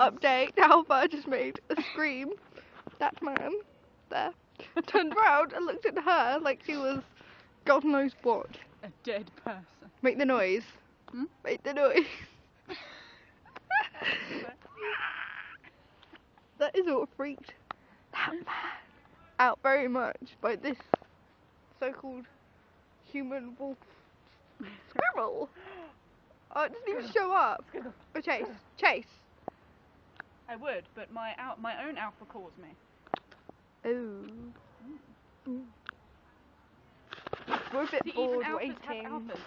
Update, Alpha just made a scream. That man there turned round and looked at her like she was God knows what. A dead person. Make the noise. Hmm? Make the noise. That is what freaked that man out very much by this so-called human wolf. Squirrel! Oh, it doesn't even show up. Oh, Chase. Chase. I would, but my own alpha calls me. Ooh. We're a bit See, bored even alphas waiting. have alphas.